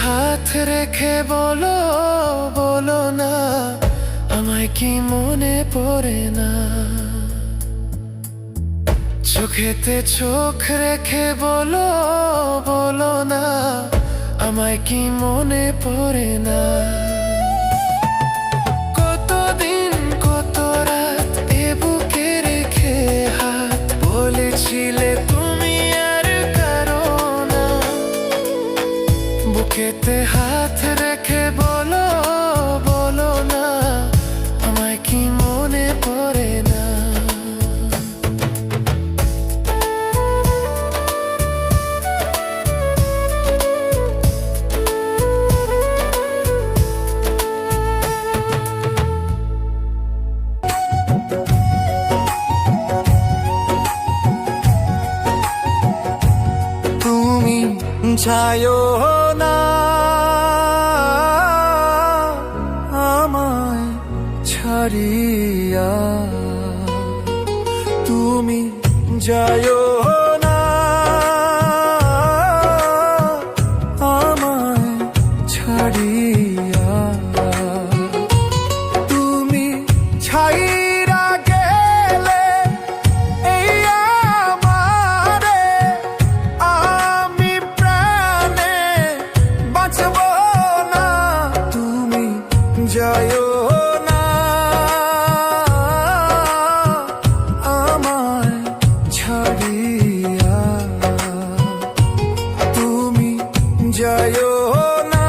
হাত রেখে বলো, বলো না আমায় কি মনে পড়ে না। চোখেতে চোখ রেখে বলো, বলো না আমায় কি মনে পড়ে না। কতদিন কত রাত এ বুকে রেখে হাত বলেছিলে তুমি আর কারো না। বুকেতে হাত রেখে বলো, বলো না আমায় কি মনে পড়ে না। তুমি যাইও না আমায় ছাড়িয়া, তুমি যাইও না আমায় ছাড়িয়া। তুমি ছাইরা গেলে এই আমারে আমি প্রাণে বাঁচব না। তুমি যাইও না আমায় ছাড়িয়া, তুমি যাইও না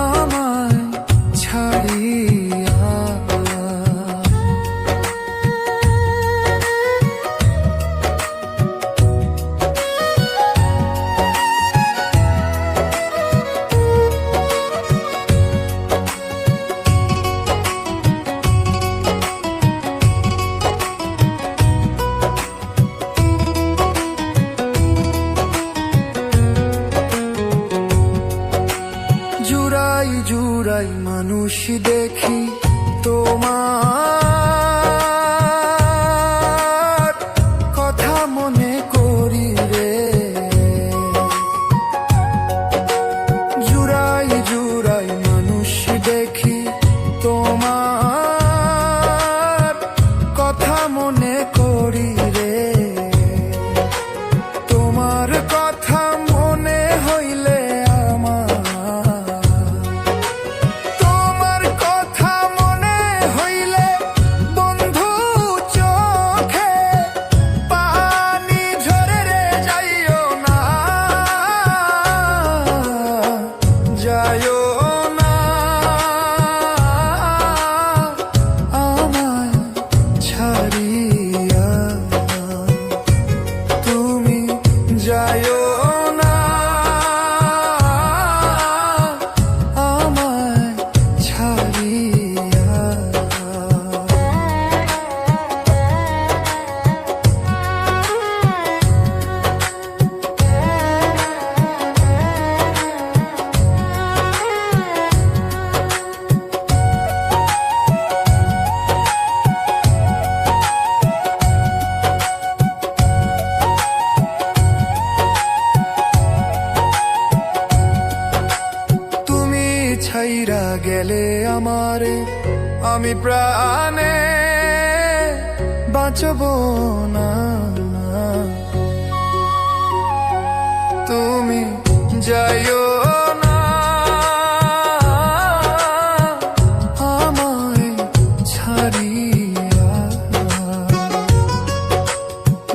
আমায় ছাড়িয়া। জুড়াই জুড়াই মানুষ দেখি তোমার কথা মনে করি রে। জুড়াই জুড়াই মানুষ দেখি তোমার কথা মনে করি রে। তোমার কথা মনে হইলে যাইও না আমায় ছাড়িয়া, তুমি যাইও না আমায় ছাড়িয়া। ছাইরা গেলে আমারে আমি প্রাণে বাঁচব না। তুমি যাইও না আমায় ছাড়িয়া।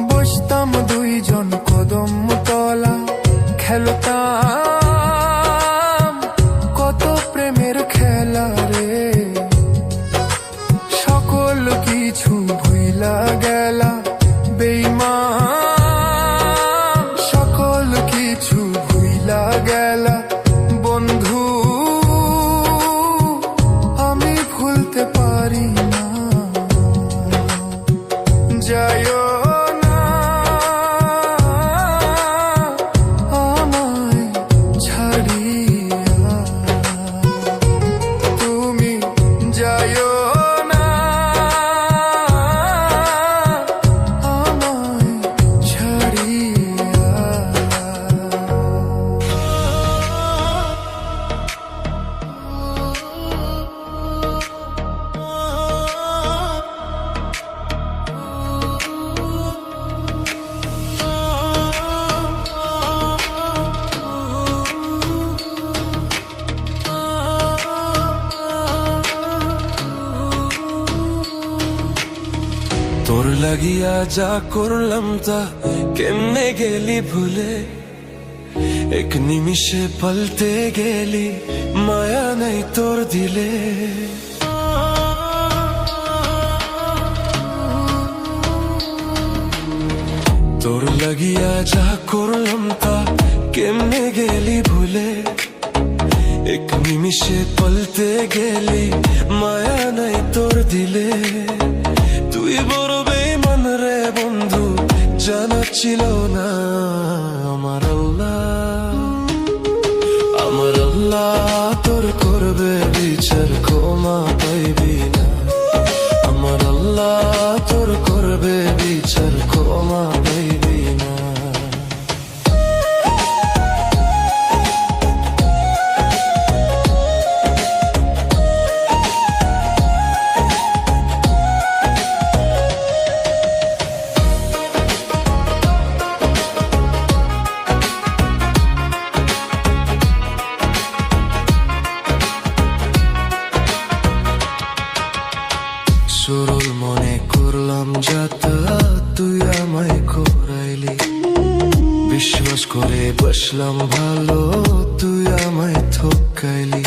বসতাম দুইজন কদম তলা, খেলতাম কত প্রেমের খেলা রে। সকল কিছু ভুইলা গেলা বেঈমান, সকল কিছু ভুইলা গেলা লাগিয়া যা করলাম তা কেমনে গেলি ভুলে, এক নিমিষে পাল্টে গেলি, মায়া নাই তোর দিলে। তোর লাগিয়া যা করলাম তা কেমনে গেলি ভুলে, এক নিমিষে পাল্টে গেলি, মায়া নাই তোর দিলে। তুই বড় বেঈমান রে বন্ধু, জানা ছিল না আমার আল্লাহ, আমার আল্লাহ তোর করবে বিচার, ক্ষমা পাইবি না। আমার আল্লাহ তোর করবে বিচার, ক্ষমা পাইবি না। সরল মনে করলাম যাতা, তুই আমায় করাইলি, বিশ্বাস করে বসলাম ভালো, তুই আমায় ঠকাইলি।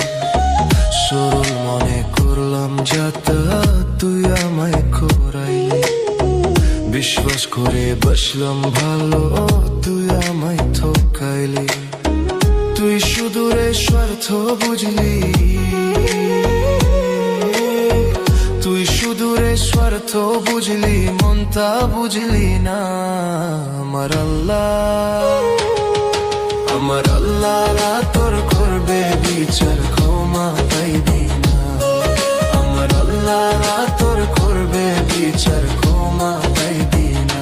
সরল মনে করলাম যাতা, তুই আমায় করাইলি, বিশ্বাস করে বসলাম ভালো, তুই আমায় ঠকাইলি। তুই সুদূরে স্বার্থ বুঝলি, তুই সুদূরে স্বার্থ বুঝলি, মনটা বুঝলি না। আমার আল্লাহ, আমার আল্লাহ তোর করবে বিচার, ক্ষমা পাইবি না। আমার আল্লাহ তোর করবে বিচার, ক্ষমা পাইবি না।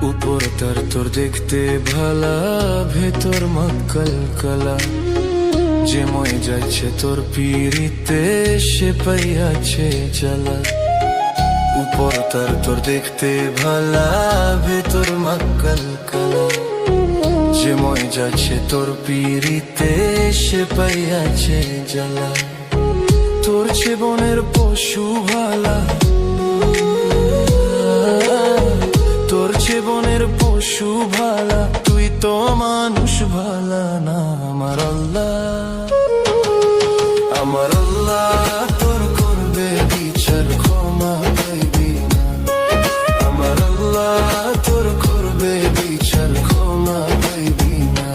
উপর তার তোর দেখতে ভালা, ভেতর মক্কল কলা, যে মই যাচ্ছে তোর পিড়িতে, সে পাইয়াছে জ্বালা। উপর তার তোর দেখতে ভালা, ভেতর মক্কল কলা, যে মই যাচ্ছে তোর পিড়িতে, সে পাইয়াছে জ্বালা। তোর জীবনের পশু ভালা, তোর জীবনের পশু ভালা, তুই তো মানুষ ভালা না। আমার আল্লাহ, আমার আল্লাহ তোর করবে বিচার, ক্ষমা পাইবি না। আমার আল্লাহ তোর করবে বিচার, ক্ষমা পাইবি না।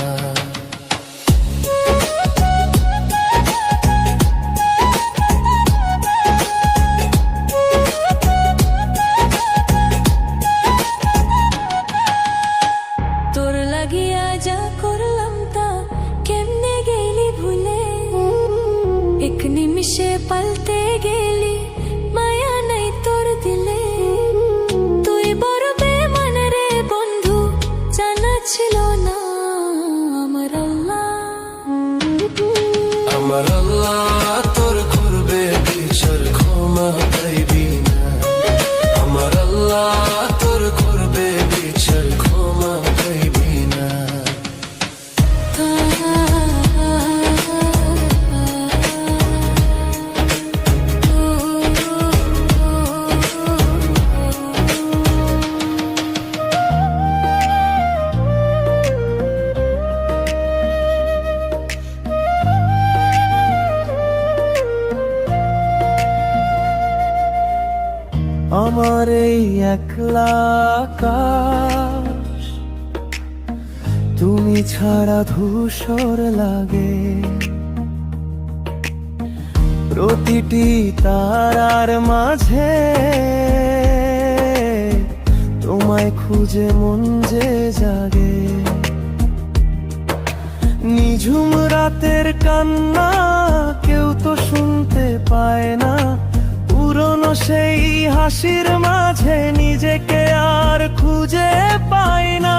তোর লাগিয়া যা করলাম তা কেমনে গেলি ভুলে, এক নিমিষে পাল্টে গেলি, মায়া নাই তোর দিলে। তুই বড় বেঈমান রে বন্ধু, জানা ছিল না আমার আল্লাহ, আমার আল্লাহ তোর করবে বিচার, ক্ষমা পাইবি না। আমার আল্লাহ তোর করবে বিচার, ক্ষমা পাইবি না। আমার এই একলা আকাশ, তুমি ছাড়া ধূসর লাগে। প্রতিটি তারার মাঝে তোমায় খুঁজে মন যে জাগে। নিঝুম রাতের কান্না কেউ তো শুনতে পায় না, পুরনো সেই হাসির মাঝে নিজেকে আর খুঁজে পাই না।